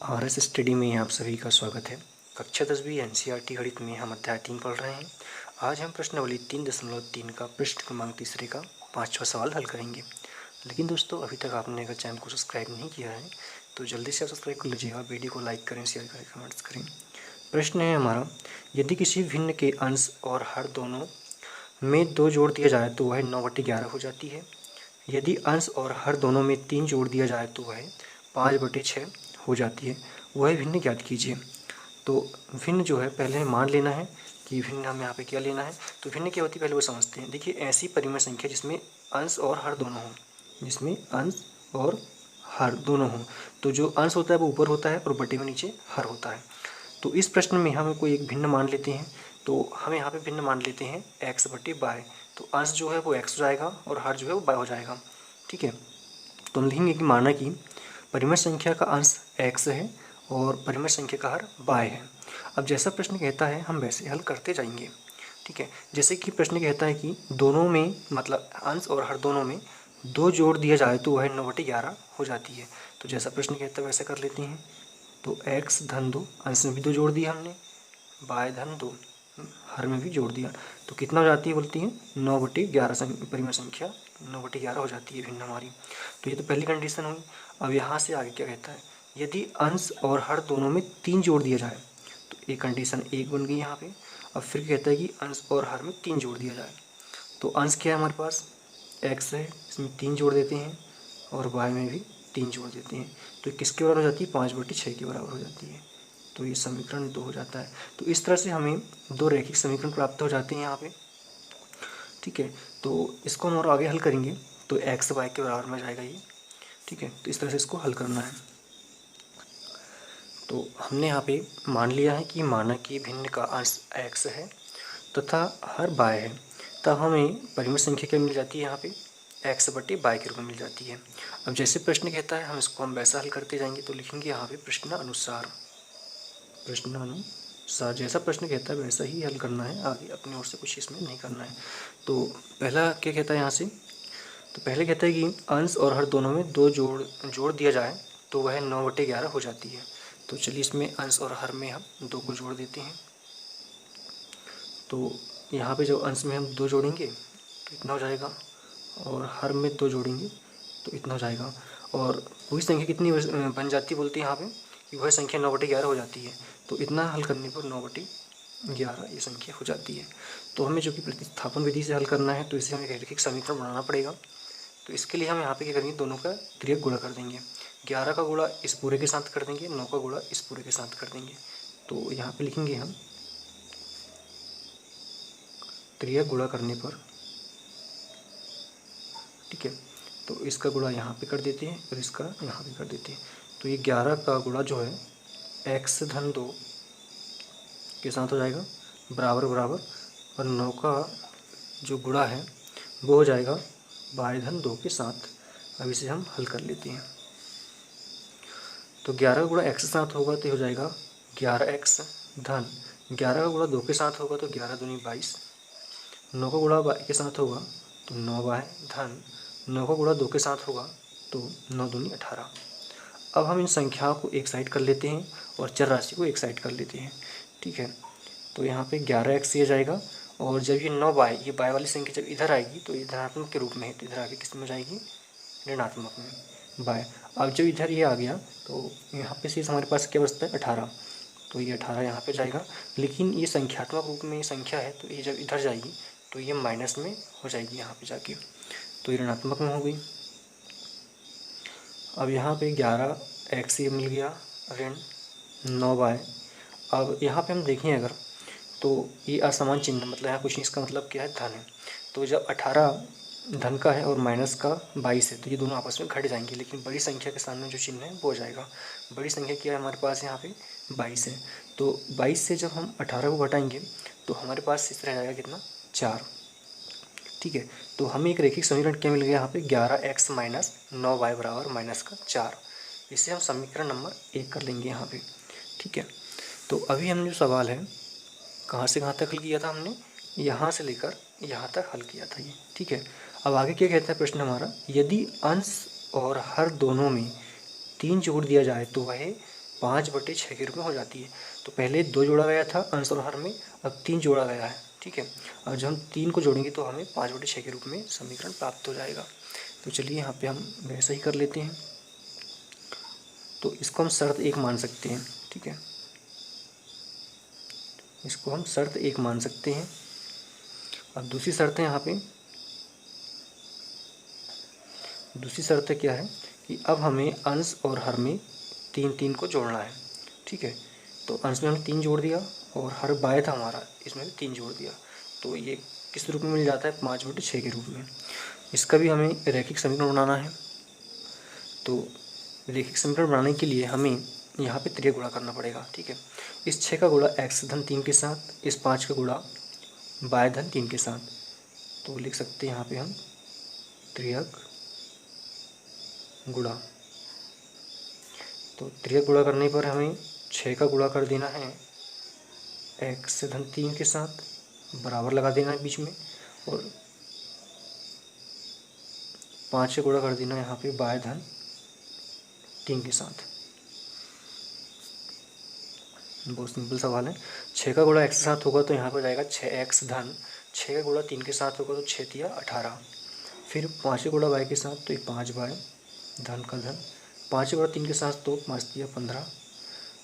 RS study में आप सभी का स्वागत है। कक्षा 10वीं NCERT गणित में हम अध्याय 3 पढ़ रहे हैं। आज हम प्रश्नावली 3.3 का पृष्ठ क्रमांक तीसरे का 5वां सवाल हल करेंगे। लेकिन दोस्तों, अभी तक आपने अगर चैनल को सब्सक्राइब नहीं किया है तो जल्दी से आप सब्सक्राइब कर लीजिएगा। वीडियो को लाइक करें, शेयर करें, कमेंट्स करें। प्रश्न है हमारा, यदि किसी भिन्न के अंश और हर दोनों में 2 जोड़ दिया जाए तो वह 9/11 हो जाती है। यदि अंश और हर दोनों में 3 जोड़ दिया जाए तो वह 5/6 हो जाती है। वह भिन्न ज्ञात कीजिए। तो भिन्न जो है पहले हमें मान लेना है कि भिन्न हमें यहाँ पे क्या लेना है। तो भिन्न क्या होती है पहले वो समझते हैं। देखिए, ऐसी परिमेय संख्या जिसमें अंश और हर दोनों हों, जिसमें अंश और हर दोनों हों। तो जो अंश होता है वो ऊपर होता है और बटे में नीचे हर होता है। तो इस प्रश्न में हमें कोई एक भिन्न मान लेते हैं। तो हम यहाँ पे भिन्न मान लेते हैं x/y। तो अंश जो है वो x हो जाएगा और हर जो है वो y हो जाएगा। ठीक है, तो हम लिखेंगे कि माना कि परिमेय संख्या का अंश x है और परिमेय संख्या का हर y है। अब जैसा प्रश्न कहता है हम वैसे हल करते जाएंगे। ठीक है, जैसे कि प्रश्न कहता है कि दोनों में मतलब अंश और हर दोनों में 2 जोड़ दिया जाए तो वह 9/11 हो जाती है। तो जैसा प्रश्न कहता है वैसे कर लेते हैं। तो x धन 2, अंश में भी 2 जोड़ दिया हमने, y धन 2, हर में भी जोड़ दिया। तो कितना हो जाती है बोलती है 9/11 परिमेय संख्या 9/11 हो जाती है भिन्न हमारी। तो ये तो पहली कंडीशन हुई। अब यहाँ से आगे क्या कहता है, यदि अंश और हर दोनों में 3 जोड़ दिया जाए तो एक कंडीशन 1 बन गई यहाँ पे। अब फिर कहता है कि अंश और हर में 3 जोड़ दिया जाए। तो अंश क्या है हमारे पास x है, इसमें 3 जोड़ देते हैं और y में भी 3 जोड़ देते हैं। तो किसके बराबर हो जाती है 5/6 के बराबर हो जाती है। तो ये समीकरण 2 हो जाता है। तो इस तरह से हमें 2 रैखिक समीकरण प्राप्त हो जाते हैं यहाँ पे। ठीक है, तो इसको हम और आगे हल करेंगे तो x y के बराबर में जाएगा ये। ठीक है, तो इस तरह से इसको हल करना है। तो हमने यहाँ पे मान लिया है कि माना कि भिन्न का अंश x है तथा हर y है, तब हमें परिमेय संख्या क्या मिल जाती है यहाँ पे x/y के रूप में मिल जाती है। अब जैसे प्रश्न कहता है हम इसको हम वैसा हल करते जाएंगे। तो लिखेंगे यहाँ पे प्रश्नानुसार जैसा प्रश्न कहता है वैसा ही हल करना है, आगे अपनी ओर से कुछ इसमें नहीं करना है। तो पहला क्या कहता है यहाँ से, तो पहले कहता है कि अंश और हर दोनों में 2 जोड़ दिया जाए तो वह 9/11 हो जाती है। तो चलिए इसमें अंश और हर में हम 2 को जोड़ देते हैं। तो यहाँ पे जब अंश में हम 2 जोड़ेंगे तो इतना हो जाएगा और हर में 2 जोड़ेंगे तो इतना हो जाएगा। और वही संख्या कितनी बन जाती है बोलती है यहाँ पे कि वह संख्या 9/11 हो जाती है। तो इतना हल करने पर 9/11 ये संख्या हो जाती है। तो हमें जो कि प्रतिस्थापन विधि से हल करना है तो इसे हमें रैखिक समीकरण बनाना पड़ेगा। तो इसके लिए हम यहाँ पे क्या करेंगे, दोनों का तिर्यक गुणा कर देंगे। 11 का गुणा इस पूरे के साथ कर देंगे, 9 का गुणा इस पूरे के साथ कर देंगे। तो यहाँ पे लिखेंगे हम तिर्यक गुणा करने पर, ठीक है, तो इसका गुणा यहाँ पे कर देते हैं और इसका यहाँ पे कर देते हैं। तो ये 11 का गुणा जो है x धन 2 के साथ हो जाएगा बराबर बराबर, और 9 का जो गुणा है वो हो जाएगा y धन 2 के साथ। अब इसे हम हल कर लेते हैं। तो 11 का गुणा x के साथ होगा तो हो जाएगा 11x धन 11 का गुणा 2 के साथ होगा तो 11 दूनी 22, 9 का गुणा y के साथ होगा तो 9y धन 9 का गुणा 2 के साथ होगा तो 9 दूनी 18। अब हम इन संख्याओं को एक साइड कर लेते हैं और चर राशि को एक साइड कर लेते हैं। ठीक है, तो यहाँ पे 11x ये जाएगा और जब ये 9y, ये y वाली संख्या जब इधर आएगी तो ये धनात्मक के रूप में है, तो इधर आगे किस में जाएगी ऋणात्मक में y। अब जब इधर ये आ गया तो यहाँ पे शेष हमारे पास क्या बचता है 18। तो ये 18 यहाँ पे जाएगा, लेकिन ये संख्यात्मक रूप में ये संख्या है तो ये जब इधर जाएगी तो ये माइनस में हो जाएगी यहाँ पे जाके, तो ये ऋणात्मक में हो गई। अब यहाँ पे 11x ये मिल गया ऋण 9y। अब यहाँ पे हम देखें अगर तो ये असमान चिन्ह मतलब यहाँ कुछ नहीं, इसका मतलब क्या है धन है। तो जब 18 धन का है और माइनस का 22 है तो ये दोनों आपस में घट जाएंगे, लेकिन बड़ी संख्या के सामने जो चिन्ह है वो हो जाएगा। बड़ी संख्या क्या है हमारे पास यहाँ पे 22 है। तो 22 से जब हम 18 को घटाएंगे तो हमारे पास इस तरह जाएगा कितना 4। ठीक है, तो हमें एक रैखिक समीकरण क्या मिल गया यहाँ पे 11x माइनस 9y बराबर माइनस का 4। इसे हम समीकरण नंबर 1 कर लेंगे यहाँ पे। ठीक है, तो अभी हमने जो सवाल है कहाँ से कहाँ तक हल किया था, हमने यहाँ से लेकर यहाँ तक हल किया था ये। ठीक है, अब आगे क्या कहता है प्रश्न हमारा, यदि अंश और हर दोनों में 3 जोड़ दिया जाए तो वह 5/6 के रूप में हो जाती है। तो पहले 2 जोड़ा गया था अंश और हर में, अब 3 जोड़ा गया है, ठीक है। और जब हम 3 को जोड़ेंगे तो हमें 5/6 के रूप में समीकरण प्राप्त हो जाएगा। तो चलिए यहाँ पे हम वैसा ही कर लेते हैं। तो इसको हम शर्त 1 मान सकते हैं, ठीक है, इसको हम शर्त 1 मान सकते हैं। अब दूसरी शर्त है यहाँ पे, दूसरी शर्त क्या है कि अब हमें अंश और हर में 3 को जोड़ना है, ठीक है। तो अंश में हमने 3 जोड़ दिया और हर बाय था हमारा, इसमें भी 3 जोड़ दिया। तो ये किस रूप में मिल जाता है, 5/6 के रूप में। इसका भी हमें रैखिक समीकरण बनाना है। तो रैखिक समीकरण बनाने के लिए हमें यहाँ पे त्रिय गुणा करना पड़ेगा, ठीक है। इस 6 का गुणा x-3 के साथ, इस 5 का गुणा y-3 के साथ। तो लिख सकते हैं यहाँ पे हम त्रियक गुणा। तो त्रियक गुणा करने पर हमें 6 का गुणा कर देना है x-3 के साथ, बराबर लगा देना है बीच में, और 5 का गुणा कर देना है यहाँ पे y-3 के साथ। बहुत सिंपल सवाल है। 6 का गुणा x के साथ होगा तो यहाँ पर जाएगा 6x धन 6 का गुणा 3 के साथ होगा तो 6 × 18। फिर 5 का गुणा y के साथ तो ये 5y धन का धन, 5 का गुणा 3 के साथ तो 5 × 15।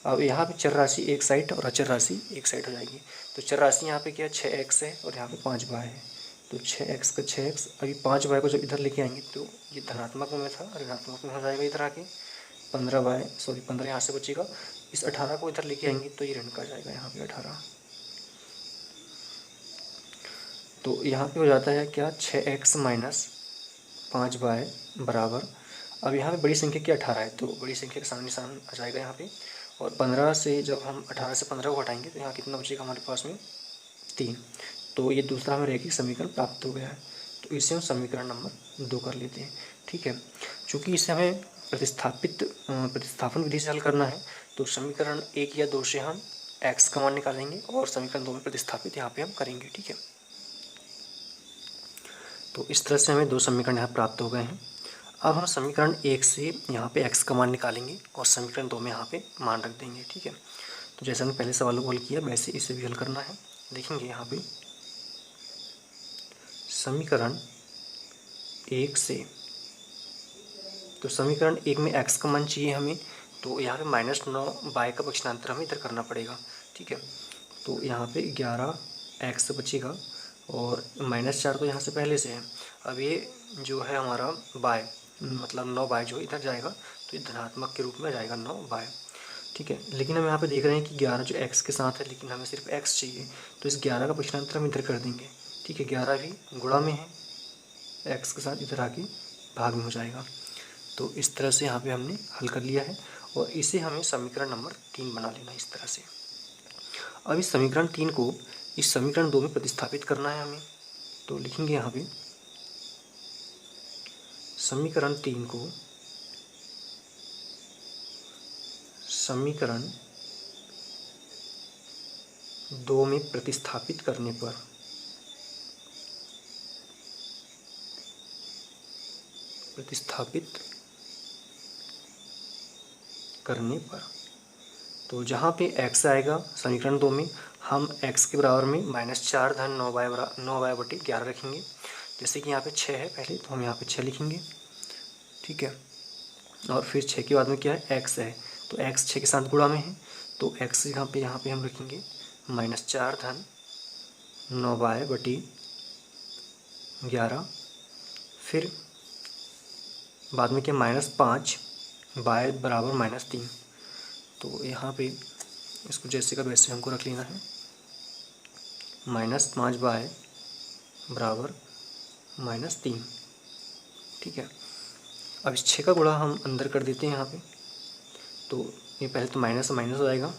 अब यहाँ पे चर राशि एक साइड और अचर राशि एक साइड हो जाएगी। तो चर राशि यहाँ पे क्या है, 6x है और यहाँ पे 5y है। तो 6x का 6x, अभी 5y को जब इधर लेके आएंगे तो ये धनात्मक में था, ऋणात्मक में हो जाएगा इधर आके। 15 यहाँ से बचेगा। इस 18 को इधर लेके आएंगे तो ये ऋण का जाएगा यहाँ पे 18। तो यहाँ पे हो जाता है क्या, 6x - 5y बराबर, अब यहाँ पे बड़ी संख्या क्या 18 है, तो बड़ी संख्या का सामने निशान आ जाएगा यहाँ पे। और 15 से जब हम 18 से 15 को हटाएंगे तो यहाँ कितना बचेगा हमारे पास में, 3। तो ये दूसरा हमें रैखिक समीकरण प्राप्त हो गया है। तो इसे हम समीकरण नंबर 2 कर लेते हैं, ठीक है। चूँकि इसे हमें प्रतिस्थापन विधि से हल करना है, तो समीकरण 1 या 2 से हम x का मान निकालेंगे और समीकरण 2 में प्रतिस्थापित यहाँ पे हम करेंगे, ठीक है। तो इस तरह से हमें 2 समीकरण यहाँ प्राप्त हो गए हैं। अब हम समीकरण 1 से यहाँ पे x का मान निकालेंगे और समीकरण 2 में यहाँ पे मान रख देंगे, ठीक है। तो जैसे हमने पहले सवालों को हल किया वैसे इसे भी हल करना है। देखेंगे यहाँ पे समीकरण 1 से, तो समीकरण 1 में x का मान चाहिए हमें, तो यहाँ पे -9y का पक्षांतर हमें इधर करना पड़ेगा, ठीक है। तो यहाँ पे 11x बचेगा और -4 तो यहाँ से पहले से है। अब ये जो है हमारा y, मतलब 9y जो इधर जाएगा तो ये धनात्मक के रूप में जाएगा 9y, ठीक है। लेकिन हम यहाँ पे देख रहे हैं कि 11 जो x के साथ है, लेकिन हमें सिर्फ x चाहिए, तो इस 11 का पक्षांतर हम इधर कर देंगे, ठीक है। 11 भी गुणा में है x के साथ, इधर आके भाग में हो जाएगा। तो इस तरह से यहाँ पे हमने हल कर लिया है और इसे हमें समीकरण नंबर 3 बना लेना इस तरह से। अब इस समीकरण 3 को इस समीकरण 2 में प्रतिस्थापित करना है हमें। तो लिखेंगे यहाँ पे समीकरण 3 को समीकरण 2 में प्रतिस्थापित करने पर तो जहाँ पे x आएगा समीकरण 2 में, हम x के बराबर में -4 धन 9y/11 रखेंगे। जैसे कि यहाँ पे 6 है पहले, तो हम यहाँ पे 6 लिखेंगे, ठीक है। और फिर 6 के बाद में क्या है, x है, तो x 6 के साथ गुणा में है, तो x यहाँ पे हम रखेंगे -4 धन 9y/11। फिर बाद में क्या, -5 y बराबर -3। तो यहाँ पे इसको जैसे का वैसे हमको रख लेना है, -5y बराबर -3, ठीक है। अब इस 6 का गुणा हम अंदर कर देते हैं यहाँ पे। तो ये पहले तो माइनस से माइनस हो जाएगा,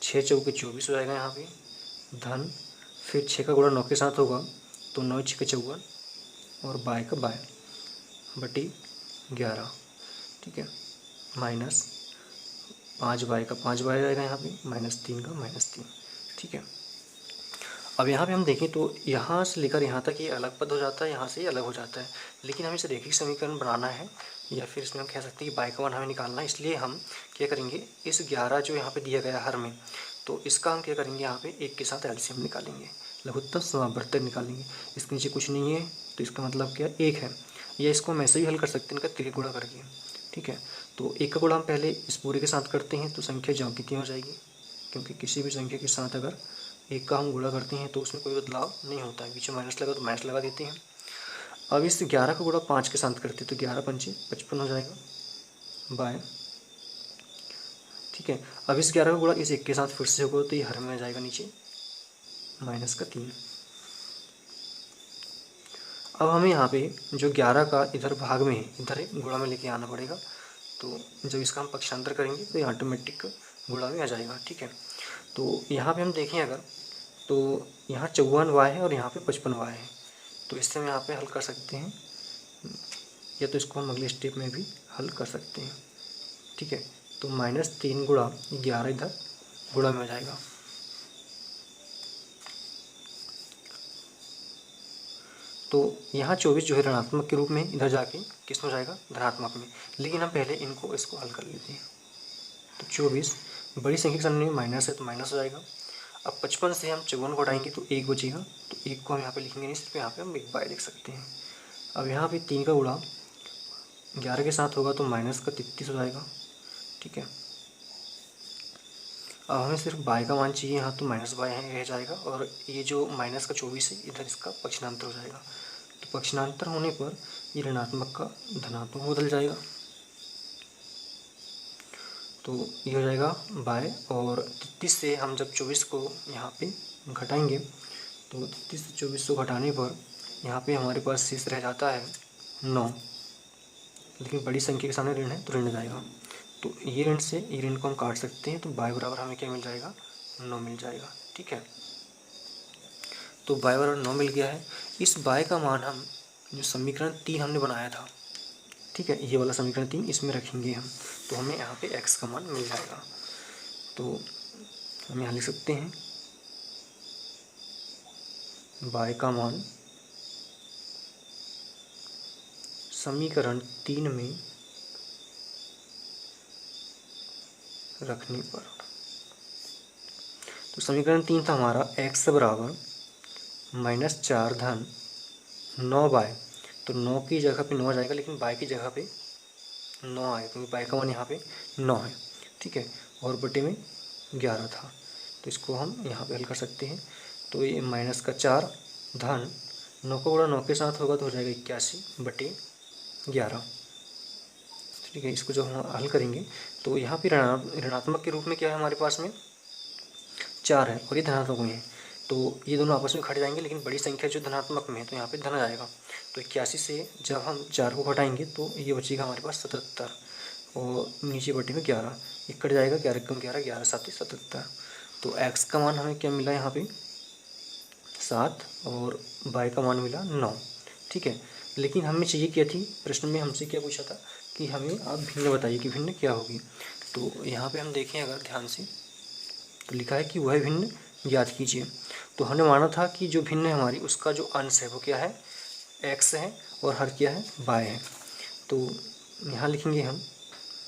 6 चौके 24 हो जाएगा यहाँ पे, धन, फिर 6 का गुणा 9 के साथ होगा तो 9 6 54 और बाय का बाय बटी 11, ठीक है। माइनस 5y का 5y आएगा यहाँ पे, -3 का -3, ठीक है। अब यहाँ पे हम देखें तो यहाँ से लेकर यहाँ तक ये अलग पद हो जाता है, यहाँ से ये अलग हो जाता है, लेकिन हमें इसे रेखिक समीकरण बनाना है या फिर इसमें हम कह सकते हैं कि बाई का मान हमें निकालना है। इसलिए हम क्या करेंगे, इस 11 जो यहाँ पे दिया गया हर में, तो इसका हम क्या करेंगे, यहाँ पे 1 के साथ एलसीएम निकालेंगे, लघुत्तम समावर्तक निकालेंगे। इसके नीचे कुछ नहीं है तो इसका मतलब क्या 1 है, या इसको हम ऐसे भी हल कर सकते हैं, इनका त्रिक गुणा करके। ठीक है, तो 1 का गुणा हम पहले इस पूरे के साथ करते हैं तो संख्या ज्यामितीय हो जाएगी, क्योंकि किसी भी संख्या के साथ अगर 1 का हम गुणा करते हैं तो उसमें कोई बदलाव नहीं होता है। बीच में माइनस लगा तो माइनस लगा देते हैं। अब इस 11 का गुणा 5 के साथ करते हैं तो 11 पंचे 55 हो जाएगा बाय। ठीक है, अब इस 11 का गुणा इस 1 के साथ फिर से होगा तो ये हर में आ जाएगा नीचे माइनस का 3। अब हमें यहाँ पे जो 11 का इधर भाग में है, इधर गुणा में लेके आना पड़ेगा। तो जब इसका हम पक्षांतर करेंगे तो ये ऑटोमेटिक गुणा में आ जाएगा। ठीक है, तो यहाँ पे हम देखें अगर, तो यहाँ 54y है और यहाँ पे 55y है, तो इससे हम यहाँ पे हल कर सकते हैं, या तो इसको हम अगले स्टेप में भी हल कर सकते हैं। ठीक है, तो -3 गुणा 11 इधर गुणा में आ जाएगा। तो यहाँ 24 जो है ऋणात्मक के रूप में इधर जाके किस में जाएगा, धनात्मक में, लेकिन हम पहले इसको हल कर लेते हैं। तो 24 बड़ी संख्या के सामने माइनस है तो माइनस हो जाएगा। अब 55 से हम 54 को हटाएंगे तो 1 बचेगा, तो 1 को हम यहाँ पे लिखेंगे नहीं, सिर्फ यहाँ पे हम 1 बाय लिख सकते हैं। अब यहाँ पे 3 का गुणा 11 के साथ होगा तो माइनस का 33 हो जाएगा। ठीक है, अब हमें सिर्फ बाय का मान चाहिए यहाँ, तो माइनस बाय रह जाएगा, और ये जो माइनस का 24 है इधर इसका पक्षांतर हो जाएगा। तो पक्षांतर होने पर ये ऋणात्मक का धनात्मक बदल जाएगा, तो ये हो जाएगा बाय। और 33 से हम जब 24 को यहाँ पे घटाएंगे तो 33 से 24 को घटाने पर यहाँ पे हमारे पास शेष रह जाता है 9, लेकिन बड़ी संख्या के सामने ऋण है तो ऋण जाएगा, तो ये ऋण से ये ऋण को हम काट सकते हैं, तो बाय बराबर हमें क्या मिल जाएगा, 9 मिल जाएगा। ठीक है, तो बाय बराबर 9 मिल गया है। इस बाय का मान हम जो समीकरण 3 हमने बनाया था, ठीक है, ये वाला समीकरण 3 इसमें रखेंगे हम, तो हमें यहाँ पे x का मान मिल जाएगा। तो हम यहाँ लिख सकते हैं बाय का मान समीकरण 3 में रखने पर, तो समीकरण 3 था हमारा x बराबर -4 धन 9 बाय, तो 9 की जगह पे 9 आ जाएगा, लेकिन बाय की जगह पे 9 आएगा, क्योंकि बाय का मान यहाँ पे 9 है। ठीक है, और बटे में 11 था, तो इसको हम यहाँ पे हल कर सकते हैं। तो ये -4 धन 9 का गुणा 9 के साथ होगा तो हो जाएगा 81/11। ठीक है, इसको जब हम हल करेंगे तो यहाँ पे ऋणात्मक के रूप में क्या है हमारे पास में 4 है, और ये धनात्मक में है, तो ये दोनों आपस में घट जाएंगे, लेकिन बड़ी संख्या जो धनात्मक में है तो यहाँ पे धन आ जाएगा। तो 81 से जब हम 4 को घटाएंगे तो ये बचेगा हमारे पास 77, और नीचे बटे में 11, ये कट जाएगा, 11 कम 11, 11 7 77। तो x का मान हमें क्या मिला यहाँ पे 7, और y का मान मिला 9। ठीक है, लेकिन हमें चाहिए क्या थी, प्रश्न में हमसे क्या पूछा था कि हमें आप भिन्न बताइए कि भिन्न क्या होगी। तो यहाँ पे हम देखें अगर ध्यान से, तो लिखा है कि वह भिन्न ज्ञात कीजिए। तो हमने माना था कि जो भिन्न है हमारी, उसका जो अंश है वो क्या है, x है, और हर क्या है, y है। तो यहाँ लिखेंगे हम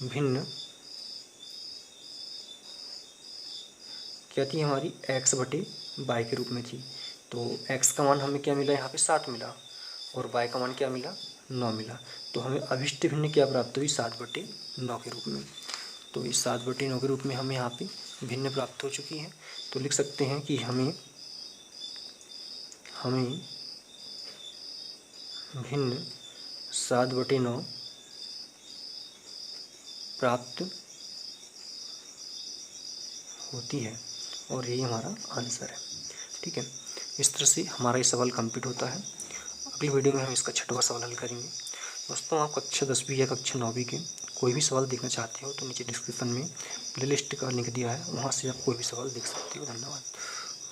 भिन्न क्या थी हमारी, x बटे y के रूप में थी। तो x का मान हमें क्या मिला यहाँ पे 7 मिला, और y का मान क्या मिला, 9 मिला। तो हमें अभिष्ट भिन्न क्या प्राप्त हुई, 7/9 के रूप में। तो इस 7/9 के रूप में हमें यहाँ पे भिन्न प्राप्त हो चुकी है। तो लिख सकते हैं कि हमें भिन्न 7/9 प्राप्त होती है, और यही हमारा आंसर है। ठीक है, इस तरह से हमारा ये सवाल कंप्लीट होता है। अगली वीडियो में हम इसका 6वां सवाल हल करेंगे। दोस्तों, आप कक्षा 10वीं या कक्षा 9वीं के कोई भी सवाल देखना चाहते हो तो नीचे डिस्क्रिप्शन में प्लेलिस्ट का लिंक दिया है, वहाँ से आप कोई भी सवाल देख सकते हो। धन्यवाद।